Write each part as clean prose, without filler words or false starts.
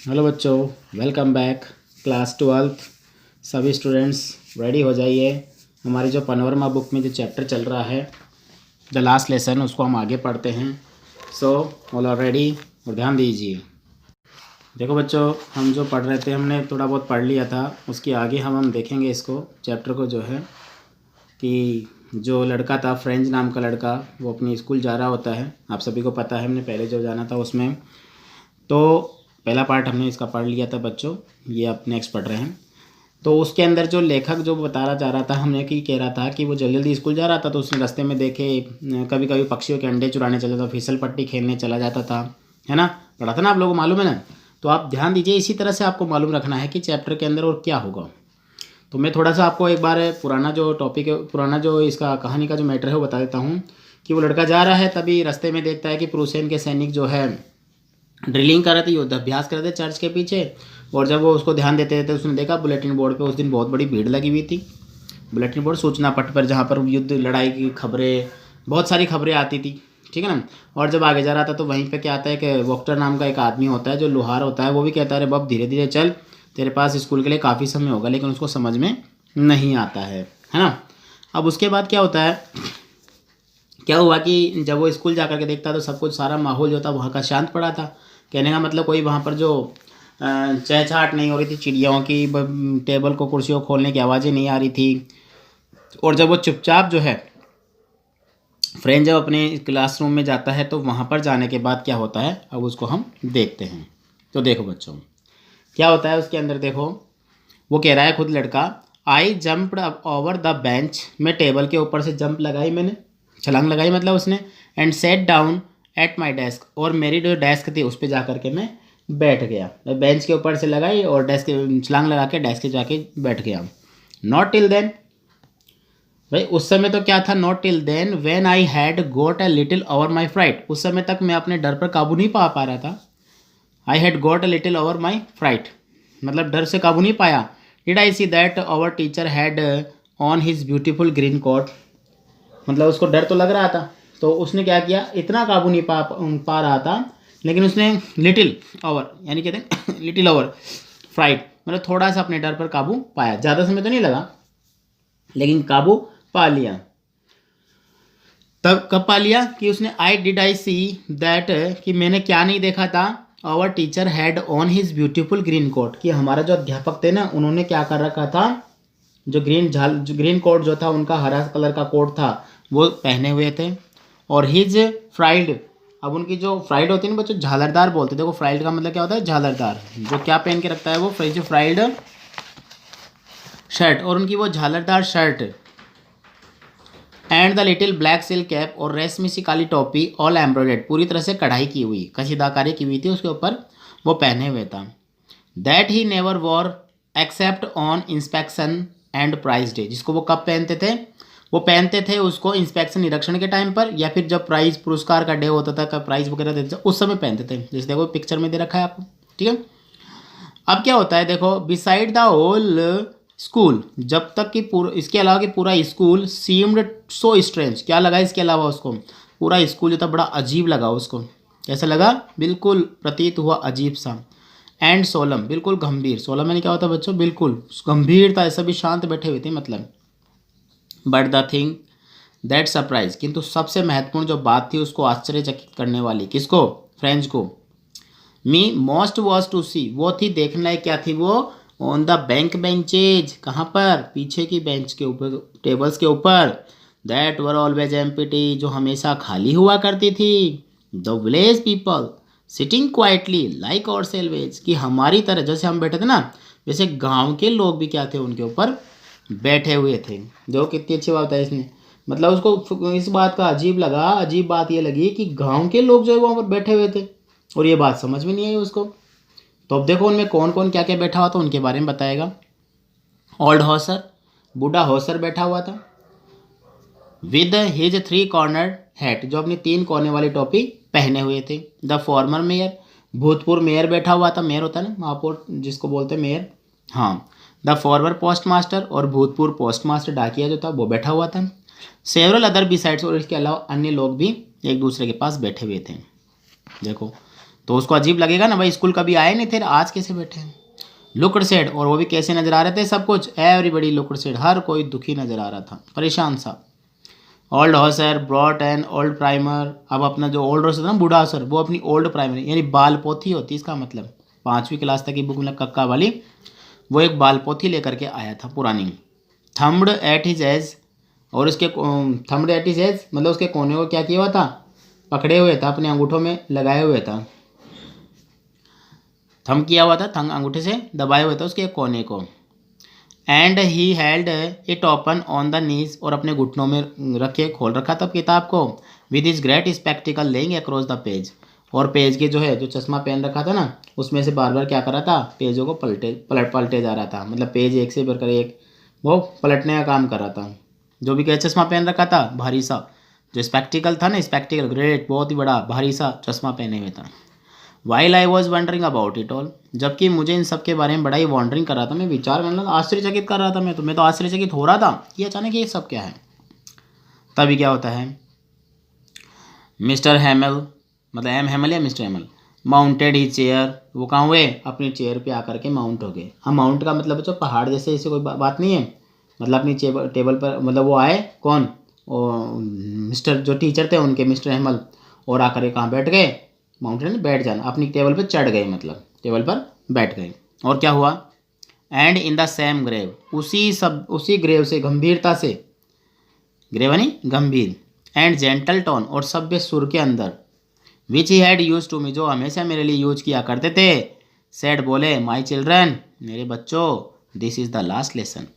Hello बच्चों, welcome back. Class 12 सभी students ready हो जाइए। हमारी जो पनोरमा बुक में जो चैप्टर चल रहा है द लास्ट लेसन, उसको हम आगे पढ़ते हैं। सो ऑल आर रेडी और ध्यान दीजिए। देखो बच्चों, हम जो पढ़ रहे थे हमने थोड़ा बहुत पढ़ लिया था, उसके आगे हम देखेंगे इसको चैप्टर को, जो है कि जो लड़का था फ्रेंच नाम का लड़का, वो अपनी स्कूल जा रहा होता है। आप सभी को पता है, हमने पहले जो जाना था उसमें तो पहला पार्ट हमने इसका पढ़ लिया था बच्चों। ये अब नेक्स्ट पढ़ रहे हैं। तो उसके अंदर जो लेखक जो बताना चाह रहा था, हमने कि कह रहा था कि वो जल्दी जल्दी स्कूल जा रहा था, तो उसने रास्ते में देखे कभी कभी पक्षियों के अंडे चुराने चला जाता, फिसल पट्टी खेलने चला जाता था, है ना। पढ़ा था ना आप लोगों को, मालूम है ना। तो आप ध्यान दीजिए, इसी तरह से आपको मालूम रखना है कि चैप्टर के अंदर और क्या होगा। तो मैं थोड़ा सा आपको एक बार पुराना जो टॉपिक है, पुराना जो इसका कहानी का जो मैटर है वो बता देता हूँ। कि वो लड़का जा रहा है, तभी रास्ते में देखता है कि प्रूसियन के सैनिक जो है ड्रिलिंग कर रहे थे, युद्धाभ्यास कर रहे थे चर्च के पीछे। और जब वो उसको ध्यान देते थे तो उसने देखा बुलेटिन बोर्ड पे उस दिन बहुत बड़ी भीड़ लगी हुई थी। बुलेटिन बोर्ड सूचना पट पर, जहाँ पर युद्ध लड़ाई की खबरें, बहुत सारी खबरें आती थी, ठीक है ना। और जब आगे जा रहा था तो वहीं पे क्या आता है कि वॉक्टर नाम का एक आदमी होता है जो लोहार होता है, वो भी कहता है अरे बब धीरे धीरे चल, तेरे पास स्कूल के लिए काफ़ी समय होगा। लेकिन उसको समझ में नहीं आता है ना। अब उसके बाद क्या होता है, क्या हुआ कि जब वो स्कूल जा कर के देखता तो सब कुछ, सारा माहौल जो था वहाँ का शांत पड़ा था। कहने का मतलब कोई वहाँ पर जो चहचहाट नहीं हो रही थी चिड़ियाओं की, टेबल को कुर्सियों को खोलने की आवाज़ें नहीं आ रही थी। और जब वो चुपचाप जो है फ्रेंड जब अपने क्लासरूम में जाता है, तो वहाँ पर जाने के बाद क्या होता है अब उसको हम देखते हैं। तो देखो बच्चों क्या होता है उसके अंदर, देखो वो कह रहा है खुद लड़का, आई जंप्ड ओवर द बेंच, मैं टेबल के ऊपर से जंप लगाई, मैंने छलांग लगाई मतलब उसने। And set down at my desk, और मेरी जो डेस्क थी उस पर जा कर के मैं बैठ गया। मैं बेंच के ऊपर से लगाई और डेस्क छलांग लगा के डेस्क पे जाके बैठ गया। नॉट टिल देन, भाई उस समय तो क्या था, not till then when I had got a little over my fright, उस समय तक मैं अपने डर पर काबू नहीं पा रहा था। I had got a little over my fright, मतलब डर से काबू नहीं पाया। Did I see that our teacher had on his beautiful green coat, मतलब उसको डर तो लग रहा था, तो उसने क्या किया, इतना काबू नहीं पा रहा था, लेकिन उसने लिटिल ओवर, यानी कहते हैं लिटिल ओवर फ्राइट, मतलब थोड़ा सा अपने डर पर काबू पाया। ज़्यादा समय तो नहीं लगा लेकिन काबू पा लिया। तब कब पा लिया कि उसने आई सी दैट, कि मैंने क्या नहीं देखा था, our teacher had on his beautiful green coat, कि हमारा जो अध्यापक थे ना उन्होंने क्या कर रखा था, जो ग्रीन कोट जो था उनका हरा कलर का कोट था वो पहने हुए थे। और हिज फ्राइड, अब उनकी जो फ्राइड होती है ना बच्चों, झालरदार बोलते हैं। देखो फ्राइड का मतलब क्या होता है, झालरदार। जो क्या पहन के रखता है वो जो फ्राइड शर्ट, और उनकी वो झालरदार shirt. And the little black silk cap, और रेशमी सी काली टोपी, ऑल एम्ब्रॉयडेड, पूरी तरह से कढ़ाई की हुई, कशीदाकारी की हुई थी उसके ऊपर, वो पहने हुए था। That he never wore except on inspection and prize day, जिसको वो कब पहनते थे, वो पहनते थे उसको इंस्पेक्शन निरीक्षण के टाइम पर, या फिर जब प्राइज पुरस्कार का डे होता था, कब प्राइज वगैरह देते थे उस समय पहनते थे। जैसे देखो पिक्चर में दे रखा है आपको, ठीक है। अब क्या होता है देखो, बिसाइड द होल स्कूल, जब तक कि पूरा, इसके अलावा कि पूरा स्कूल सीम्ड सो स्ट्रेंज, क्या लगा इसके अलावा उसको, पूरा स्कूल जो था बड़ा अजीब लगा उसको। कैसा लगा, बिल्कुल प्रतीत हुआ अजीब सा। एंड सोलम, बिल्कुल गंभीर, सोलम यानी क्या होता है बच्चों, बिल्कुल गंभीर था, ऐसा भी शांत बैठे हुए थे मतलब। But the thing that surprise, किंतु सबसे महत्वपूर्ण जो बात थी उसको आश्चर्यचकित करने वाली, किसको, फ्रेंच को, मी मोस्ट वॉज टू सी, वो थी देखने लायक, क्या थी वो, ऑन द बैंक बेंचेज, कहाँ पर, पीछे की बेंच के ऊपर, टेबल्स के ऊपर, दैट वर ऑलवेज एम्प्टी, जो हमेशा खाली हुआ करती थी। The village people sitting quietly like और सेल्वेज, कि हमारी तरह जैसे हम बैठे थे ना, वैसे गांव के लोग भी क्या थे, उनके ऊपर बैठे हुए थे। जो कितनी अच्छी बात है इसने, मतलब उसको इस बात का अजीब लगा, अजीब बात ये लगी कि गांव के लोग जो है वहाँ पर बैठे हुए थे, और ये बात समझ में नहीं आई उसको। तो अब देखो उनमें कौन कौन क्या क्या बैठा हुआ था उनके बारे में बताएगा। ओल्ड हॉसर, बूढ़ा हॉसर बैठा हुआ था, विद हिज 3 कॉर्नर हैट, जो अपनी 3 कोने वाली टोपी पहने हुए थे। द फॉर्मर मेयर, भूतपूर्व मेयर बैठा हुआ था, मेयर होता है ना महापौर जिसको बोलते हैं मेयर, हाँ। द फॉर्मर पोस्ट मास्टर, और भूतपूर्व पोस्ट मास्टर डाकिया जो था वो बैठा हुआ था। सेवरल अदर बिसाइड्स, और इसके अलावा अन्य लोग भी एक दूसरे के पास बैठे हुए थे। देखो तो उसको अजीब लगेगा ना, भाई स्कूल कभी आए नहीं थे, आज कैसे बैठे हैं। लुक्ड सेड, और वो भी कैसे नजर आ रहे थे सब कुछ, एवरीबडी लुक्ड सेड, हर कोई दुखी नजर आ रहा था, परेशान सा। Old Hauser brought an old primer, अब अपना जो ओल्ड हॉसर था ना, बूढ़ा हॉसर, वो अपनी ओल्ड प्राइमर यानी बाल पोथी होती है इसका मतलब, 5वीं क्लास तक की बुक में कक्का वाली, वो एक बाल पोथी लेकर के आया था पुरानी। थम्ब्ड एट हिज एज, और उसके थम्ब्ड एट हिज एज मतलब उसके कोने को क्या किया हुआ था, पकड़े हुए था, अपने अंगूठों में लगाए हुए था, थम किया हुआ था, थंग अंगूठे से दबाए हुए था उसके कोने को। And he held it open on the knees, और अपने घुटनों में रखे खोल रखा था किताब को, with is great spectacled laying across the page, और पेज के जो है जो चश्मा पहन रखा था ना, उसमें से बार बार क्या कर रहा था, पेजों को पलटे जा रहा था, मतलब पेज एक से बढ़कर एक वो पलटने का काम कर रहा था। जो भी क्या चश्मा पहन रखा था भारी सा, जो स्पेक्टिकल था ना, स्पेक्टिकल ग्रेट बहुत ही बड़ा भारी सा चश्मा पहने हुए था। While I was wondering about it all, जबकि मुझे इन सब के बारे में बड़ा ही वॉन्डरिंग कर रहा था, मैं विचार करना था, आश्चर्यचकित कर रहा था मैं तो आश्चर्यचकित हो रहा था कि अचानक ये सब क्या है। तभी क्या होता है, मिस्टर हैमल, मतलब एम हैमल या मिस्टर हैमल, माउंटेड ही चेयर, वो कहाँ हुए, अपनी चेयर पे आकर के माउंट हो गए। हाँ, माउंट का मतलब बच्चों पहाड़ जैसे, ऐसे कोई बात नहीं है, मतलब अपनी टेबल पर, मतलब वो आए कौन, मिस्टर जो टीचर थे उनके, मिस्टर हैमल, और आकर के कहाँ बैठ गए, माउंटेन बैठ जाना, अपनी टेबल पर चढ़ गए, मतलब टेबल पर बैठ गए। और क्या हुआ, and in the same grave, उसी ग्रेव से, गंभीरता से, ग्रेव यानी गंभीर, एंड जेंटल टोन, और सभ्य सुर के अंदर, which he had used to me, जो हमेशा मेरे लिए यूज किया करते थे, सेड बोले, माई चिल्ड्रन, मेरे बच्चों, this is the last lesson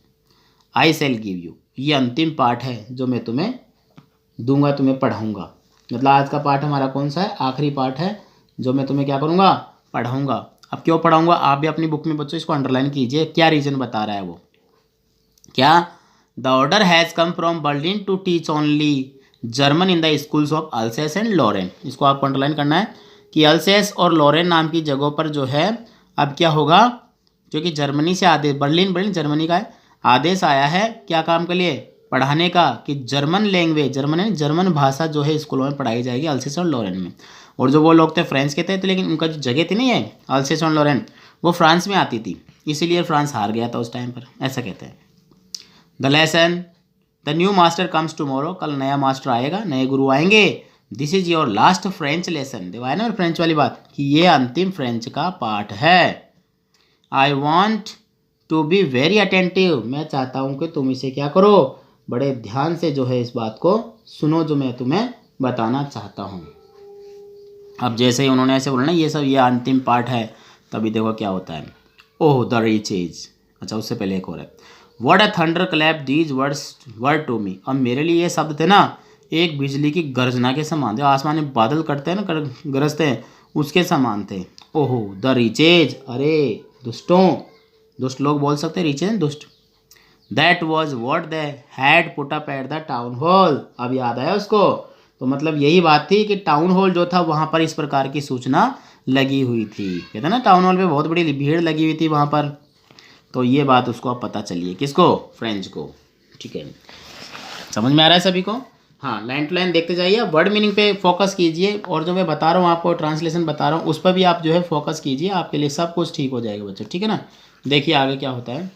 I shall give you, ये अंतिम पाठ है जो मैं तुम्हें दूंगा, तुम्हें पढ़ाऊंगा। मतलब आज का पाठ हमारा कौन सा है, आखिरी पाठ है जो मैं तुम्हें क्या करूंगा, पढ़ाऊंगा। अब क्यों पढ़ाऊंगा, आप भी अपनी बुक में बच्चों इसको अंडरलाइन कीजिए, क्या रीजन बता रहा है वो, क्या, the order has come from Berlin to teach only German in the schools of Alsace and Lorraine. इसको आपको अंडरलाइन करना है कि अल्सेस और लॉरेन नाम की जगहों पर जो है अब क्या होगा, जो कि जर्मनी से आदेश, बर्लिन जर्मनी का है, आदेश आया है क्या काम के लिए, पढ़ाने का, कि जर्मन लैंग्वेज, जर्मन भाषा जो है स्कूलों में पढ़ाई जाएगी अल्सेस और लॉरेन में। और जो वो लोग थे फ्रांस के थे, तो लेकिन उनका जो जगह थी नहीं है अल्सेस और लॉरेन, वो फ्रांस में आती थी, इसीलिए फ्रांस हार गया था उस टाइम पर, ऐसा कहते हैं। The lesson, the new master comes tomorrow, कल नया मास्टर आएगा, नए गुरु आएंगे। This is your last French lesson, देखो है ना फ्रेंच वाली बात, कि ये अंतिम फ्रेंच का पाठ है। I want to be very attentive, मैं चाहता हूँ कि तुम इसे क्या करो, बड़े ध्यान से जो है इस बात को सुनो जो मैं तुम्हें बताना चाहता हूँ। अब जैसे ही उन्होंने ऐसे बोला ना, ये सब ये अंतिम पाठ है, तभी देखो क्या होता है, ओह द रिच एज, अच्छा उससे पहले एक और है, what a thunderclap these words were to me, अब मेरे लिए ये शब्द थे ना एक बिजली की गर्जना के समान थे, आसमान में बादल कटते हैं ना, गरजते हैं, उसके समान थे। ओहो द रिचेज, अरे दुष्टों, दुष्ट लोग बोल सकते हैं, रिचेज दुष्ट। That was what they had put up at the town hall, अब याद आया उसको, तो मतलब यही बात थी कि टाउन हॉल जो था वहाँ पर इस प्रकार की सूचना लगी हुई थी, कहते ना टाउन हॉल पे बहुत बड़ी भीड़ लगी हुई थी वहाँ पर, तो ये बात उसको अब पता चली है, किसको, फ्रेंच को। ठीक है, समझ में आ रहा है सभी को। हाँ, लाइन टू लाइन देखते जाइए, वर्ड मीनिंग पे फोकस कीजिए, और जो मैं बता रहा हूँ आपको ट्रांसलेशन बता रहा हूँ उस पर भी आप जो है फोकस कीजिए, आपके लिए सब कुछ ठीक हो जाएगा बच्चों, ठीक है ना। देखिए आगे क्या होता है,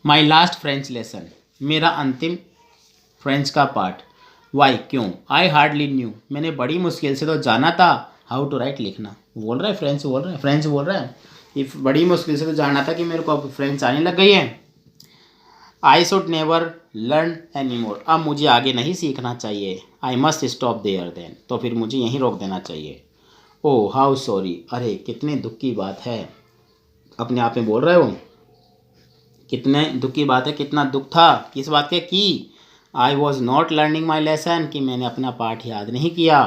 माई लास्ट फ्रेंच लेसन, मेरा अंतिम फ्रेंच का पाठ। वाई, क्यों, आई हार्डली न्यू, मैंने बड़ी मुश्किल से तो जाना था, हाउ टू राइट, लिखना, बोल रहा है फ्रेंच बोल रहा है, फ्रेंच बोल रहा है, इफ बड़ी मुश्किल से तो जाना था कि मेरे को अब फ्रेंच आने लग गई है। I should never learn any more, अब मुझे आगे नहीं सीखना चाहिए। I must stop there then, तो फिर मुझे यहीं रोक देना चाहिए। ओ हाउ सॉरी, अरे कितने दुख की बात है, अपने आप में बोल रहे हो, कितने दुख की बात है, कितना दुख था, किस बात के की, I was not learning my lesson, कि मैंने अपना पाठ याद नहीं किया।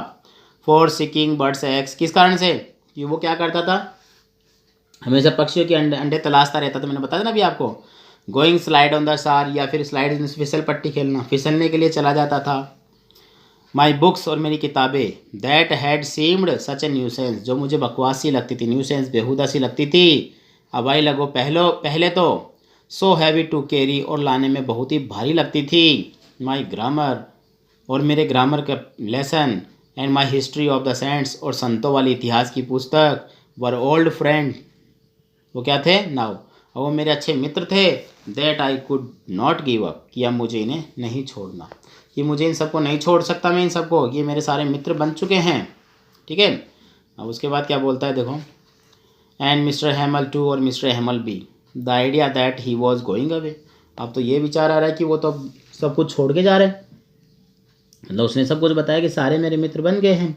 फॉर सीकिंग बर्ड्स एग्स, किस कारण से, कि वो क्या करता था, हमेशा पक्षियों के अंडे तलाशता रहता था, मैंने बताया ना अभी आपको। गोइंग स्लाइड ऑन द सार, या फिर स्लाइड फिसल पट्टी खेलना, फिसलने के लिए चला जाता था। माई बुक्स, और मेरी किताबें, that had seemed such A nuisance, जो मुझे बकवास सी लगती थी, न्यूसेंस बेहुदा सी लगती थी। अब आई लगो पहले तो, सो हैवी टू कैरी, और लाने में बहुत ही भारी लगती थी। माई ग्रामर, और मेरे ग्रामर का lesson, and my history of the saints, और संतों वाली इतिहास की पुस्तक, वर ओल्ड फ्रेंड, वो क्या थे नाउ, और वो मेरे अच्छे मित्र थे, that I could not give up, कि अब मुझे इन्हें नहीं छोड़ना, कि मुझे इन सबको नहीं छोड़ सकता मैं इन सबको, ये मेरे सारे मित्र बन चुके हैं। ठीक है, अब उसके बाद क्या बोलता है देखो, एंड मिस्टर हैमल टू, और मिस्टर हैमल बी, the idea that he was going away, अब तो ये विचार आ रहा है कि वो तो सब कुछ छोड़ के जा रहे हैं, मतलब उसने सब कुछ बताया कि सारे मेरे मित्र बन गए हैं,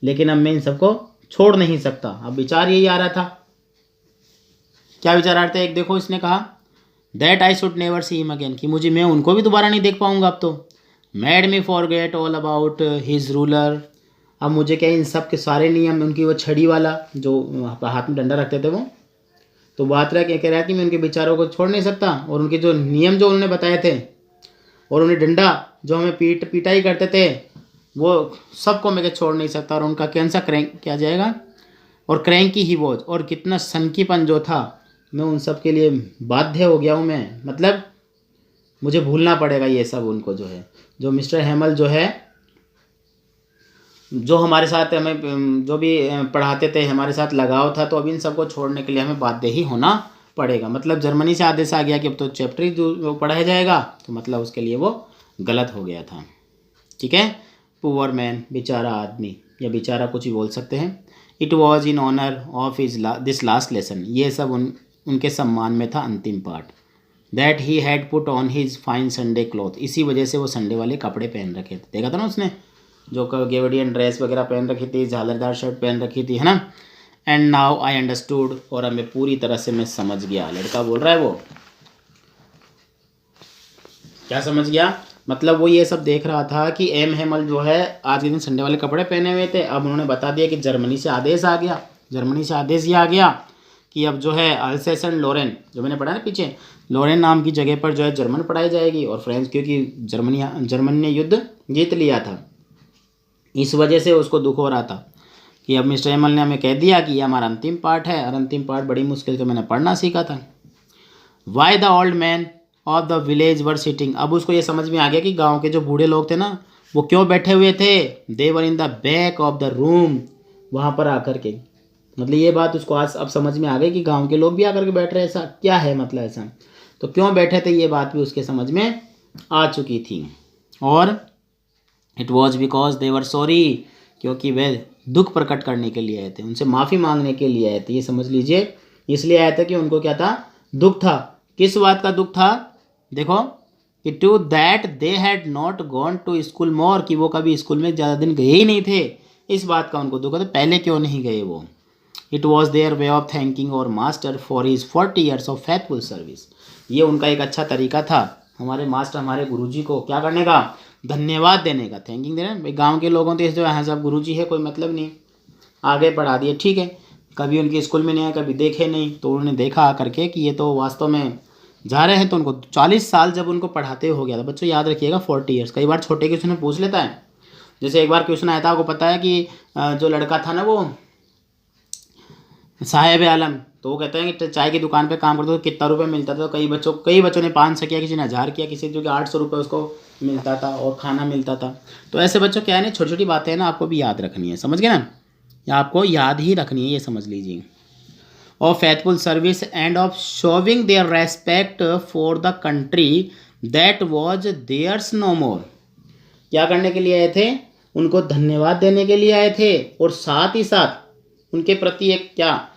लेकिन अब मैं इन सबको छोड़ नहीं सकता। अब विचार यही आ रहा था, क्या विचार आ रहा था, एक देखो इसने कहा that I should never see him again, कि मुझे मैं उनको भी दोबारा नहीं देख पाऊंगा अब तो, made me forget all about his ruler, अब मुझे क्या इन सब के सारे नियम, उनकी वो छड़ी वाला जो हाथ में डंडा रखते थे वो, तो बात रहा क्या कह रहा है कि मैं उनके विचारों को छोड़ नहीं सकता, और उनके जो नियम जो उन्होंने बताए थे, और उन्हें डंडा जो हमें पिटाई करते थे, वो सबको मैं छोड़ नहीं सकता, और उनका कौन सा क्रैंक क्या जाएगा, और क्रैंकी ही वॉज, और कितना सनकीपन जो था, मैं उन सब के लिए बाध्य हो गया हूँ मैं, मतलब मुझे भूलना पड़ेगा ये सब उनको, जो है जो मिस्टर हैमल जो है, जो हमारे साथ हमें जो भी पढ़ाते थे, हमारे साथ लगाव था, तो अब इन सबको छोड़ने के लिए हमें बाध्य ही होना पड़ेगा। मतलब जर्मनी से आदेश आ गया कि अब तो चैप्टर ही जो पढ़ाया जाएगा, तो मतलब उसके लिए वो गलत हो गया था। ठीक है, पुअर मैन, बेचारा आदमी, या बेचारा कुछ भी बोल सकते हैं। It was in honour of his this last lesson, ये सब उनके सम्मान में था अंतिम पाठ। That he had put on his fine Sunday clothes, इसी वजह से वो संडे वाले कपड़े पहन रखे थे, देखा था ना उसने, जो गेवडियन ड्रेस वगैरह पहन रखी थी, झालरदार शर्ट पहन रखी थी, है ना। एंड नाउ आई अंडरस्टूड, और अब मैं पूरी तरह से मैं समझ गया, लड़का बोल रहा है वो क्या समझ गया, मतलब वो ये सब देख रहा था कि एम हेमल जो है आज के दिन संडे वाले कपड़े पहने हुए थे, अब उन्होंने बता दिया कि जर्मनी से आदेश आ गया, जर्मनी से आदेश ये आ गया कि अब जो है अल्सेसन लोरेन, जो मैंने पढ़ा ना पीछे, लोरेन नाम की जगह पर जो है जर्मन पढ़ाई जाएगी, और फ्रेंच, क्योंकि जर्मन ने युद्ध जीत लिया था, इस वजह से उसको दुख हो रहा था कि अब मिस्टर हेमल ने हमें कह दिया कि ये हमारा अंतिम पार्ट है, और अंतिम पार्ट बड़ी मुश्किल से मैंने पढ़ना सीखा था। Why the old man of the village were sitting, अब उसको ये समझ में आ गया कि गांव के जो बूढ़े लोग थे ना, वो क्यों बैठे हुए थे, they were in the back of the room, वहाँ पर आकर के, मतलब ये बात उसको आज अब समझ में आ गई कि गांव के लोग भी आकर के बैठ रहे, ऐसा क्या है, मतलब ऐसा तो क्यों बैठे थे, ये बात भी उसके समझ में आ चुकी थी। और it was because they were sorry, क्योंकि वे दुख प्रकट करने के लिए आए थे, उनसे माफ़ी मांगने के लिए आए थे, ये समझ लीजिए, इसलिए आए थे कि उनको क्या था, दुख था। किस बात का दुख था, देखो कि to that they had not gone to school more, कि वो कभी स्कूल में ज़्यादा दिन गए ही नहीं थे, इस बात का उनको दुख था, पहले क्यों नहीं गए वो। It was their way of thanking our master for his 40 years of faithful service, ये उनका एक अच्छा तरीका था हमारे मास्टर, हमारे गुरुजी को क्या करने का, धन्यवाद देने का, थैंकिंग देना। भाई गांव के लोगों तो जो यहाँ सब गुरुजी है कोई मतलब नहीं, आगे पढ़ा दिए, ठीक है, कभी उनके स्कूल में नहीं आए, कभी देखे नहीं, तो उन्होंने देखा आकर के कि ये तो वास्तव में जा रहे हैं, तो उनको 40 साल जब उनको पढ़ाते हो गया था, बच्चों याद रखिएगा 40 ईयर्स, कई बार छोटे क्वेश्चन में पूछ लेता है, जैसे एक बार क्वेश्चन आया था, आपको पता है कि जो लड़का था ना वो साहेब आलम, तो वो कहते हैं कि चाय की दुकान पे काम करते तो कितना रुपए मिलता था, तो कई बच्चों ने 500 किया, किसी ने 1000 किया, किसी जो कि 800 रुपये उसको मिलता था, और खाना मिलता था। तो ऐसे बच्चों क्या है ना, छोटी छोटी बातें हैं ना, आपको भी याद रखनी है, समझ गए ना, या आपको याद ही रखनी है, ये समझ लीजिए। Of faithful service and of showing their respect for the country that was theirs no more, क्या करने के लिए आए थे, उनको धन्यवाद देने के लिए आए थे, और साथ ही साथ उनके प्रति एक क्या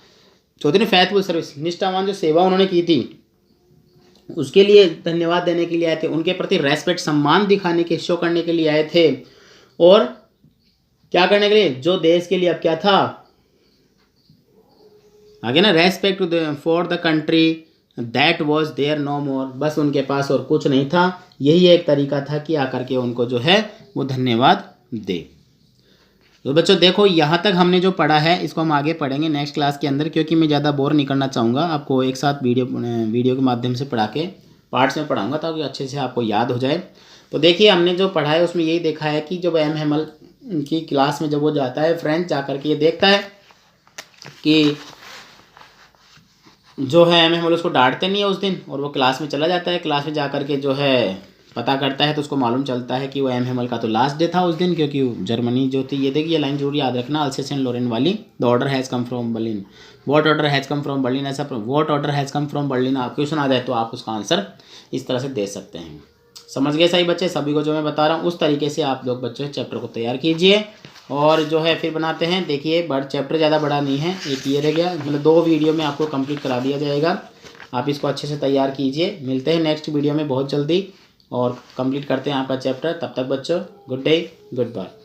चौथे ने फेथफुल सर्विस, निष्ठावान जो सेवा उन्होंने की थी उसके लिए धन्यवाद देने के लिए आए थे, उनके प्रति रेस्पेक्ट सम्मान दिखाने के शो करने के लिए आए थे, और क्या करने के लिए, जो देश के लिए अब क्या था आगे ना, respect for the country that was their no more, बस उनके पास और कुछ नहीं था, यही एक तरीका था कि आकर के उनको जो है वो धन्यवाद दे। तो बच्चों देखो यहाँ तक हमने जो पढ़ा है, इसको हम आगे पढ़ेंगे नेक्स्ट क्लास के अंदर, क्योंकि मैं ज़्यादा बोर नहीं करना चाहूँगा आपको, एक साथ वीडियो के माध्यम से पढ़ा के पार्ट्स में पढ़ाऊँगा ताकि अच्छे से आपको याद हो जाए। तो देखिए हमने जो पढ़ा है उसमें यही देखा है कि जब एम हेमल की क्लास में जब वो जाता है फ्रेंच, जाकर के ये देखता है कि जो है एम हेमल उसको डांटते नहीं है उस दिन, और वो क्लास में चला जाता है, क्लास में जाकर के जो है पता करता है तो उसको मालूम चलता है कि वो एम हेमल का तो लास्ट डे था उस दिन, क्योंकि जर्मनी जो थी, ये देखिए लाइन जरूर याद रखना, अल्सेशन लोरेन वाली, the order has come from Berlin, what order has come from Berlin, ऐसा what order has come from Berlin आप क्वेश्चन आ जाए तो आप उसका आंसर इस तरह से दे सकते हैं। समझ गए सही बच्चे? सभी को जो मैं बता रहा हूँ उस तरीके से आप लोग बच्चों चैप्टर को तैयार कीजिए। और जो है फिर बनाते हैं, देखिए चैप्टर ज़्यादा बड़ा नहीं है, एक ये रह गया, मतलब 2 वीडियो में आपको कंप्लीट करा दिया जाएगा। आप इसको अच्छे से तैयार कीजिए। मिलते हैं नेक्स्ट वीडियो में बहुत जल्दी और कंप्लीट करते हैं आपका चैप्टर। तब तक बच्चों गुड डे, गुड बाय।